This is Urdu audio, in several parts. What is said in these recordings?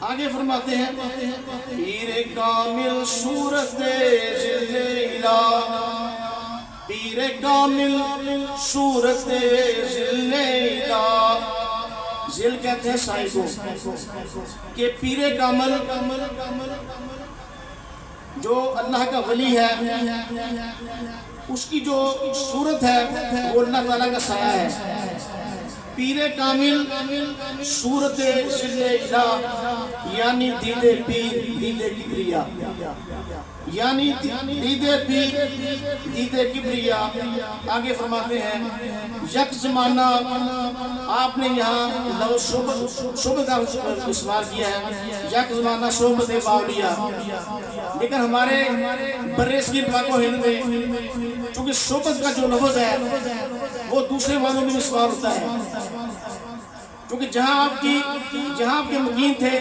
آگے فرماتے ہیں پیر کامل صورت ذلہ، پیر کامل صورت ذلہ، ذل کہتے ہیں سائے کو، کہ پیر کامل جو اللہ کا ولی ہے اس کی جو صورت ہے وہ اللہ تعالیٰ کا سایہ ہے۔ پیر کامل صورت ذلہ یعنی دید پیر دید کبریا، یعنی دید پیر دید کبریا۔ آگے فرماتے ہیں یک زمانہ، آپ نے یہاں لفظ شبہ کا استعمال کیا ہے، یک زمانہ صحبت باولیہ، لیکن ہمارے برصغیر پاک و ہند میں چونکہ صحبت کا جو لفظ ہے وہ دوسرے معنوں میں استعمال ہوتا ہے، کیونکہ جہاں آپ کے مقیم تھے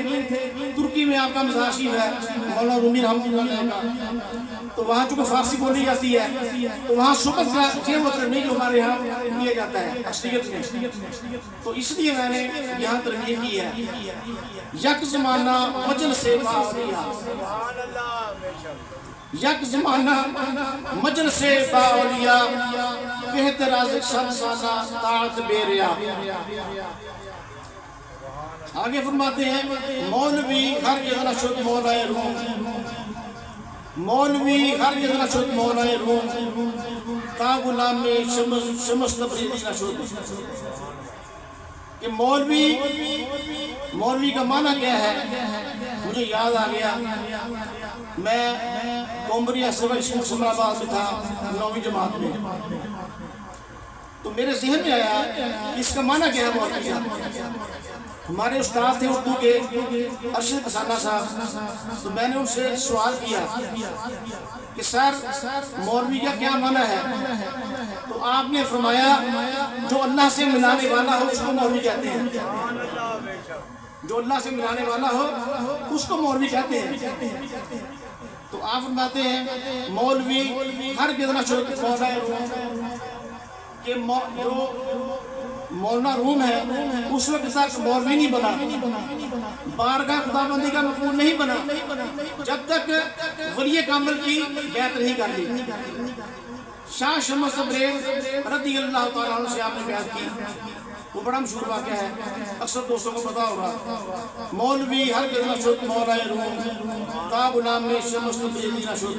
ترکی میں آپ کا مزاشیف ہے مولانا رومی رحمۃ اللہ علیہ کا، تو وہاں چونکہ فارسی بولی جاتی ہے تو وہاں صحبت کا یہ مطلب نہیں جو ہمارے یہاں کیا جاتا ہے اصلیت میں، تو اس لیے میں نے یہاں ترمیم کی ہے یک زمانہ مجلس باولیہ، یک زمانہ مجلس باولیہ بہتر از سرسانہ طاعت بیریا۔ آگے فرماتے ہیں مولوی ہر جگہ شد مولائے روم، مولوی ہر جگہ شد مولائے روم، تا غلام شمس تبریزی نہ شد۔ کہ مولوی کا معنی کیا ہے؟ مجھے یاد آ گیا، میں کومبریا سول اسکول سمر آباد میں تھا 9ویں جماعت میں، تو میرے ذہن میں آیا کہ اس کا معنی کیا ہے مولوی کا۔ ہمارے استاد تھے اردو کے ارشد پسانہ صاحب، تو میں نے ان سے سوال کیا کہ سر مولوی کا کیا معنی ہے؟ تو آپ نے فرمایا جو اللہ سے ملانے والا ہو اس کو مولوی کہتے ہیں، جو اللہ سے ملانے والا ہو اس کو مولوی کہتے ہیں۔ تو آپ فرماتے ہیں مولوی ہر کتنا شد مولائے روم، کہ جو مولانا روم ہے اس وقت تک مولوی نہیں بنا، بارگاہ خدا بندی کا مقبول نہیں بنا جب تک ولی کامل کی بیعت نہیں کر لی۔ شاہ شمس تبریز رضی اللہ تعالیٰ عنہ سے آپ نے بیعت کی، وہ بڑا مشہور واقعہ ہے، اکثر دوستوں کو پتا ہوگا۔ مولوی ہر کتنا شد مولائے روم، تا غلام شمس تبریزی نہ شد۔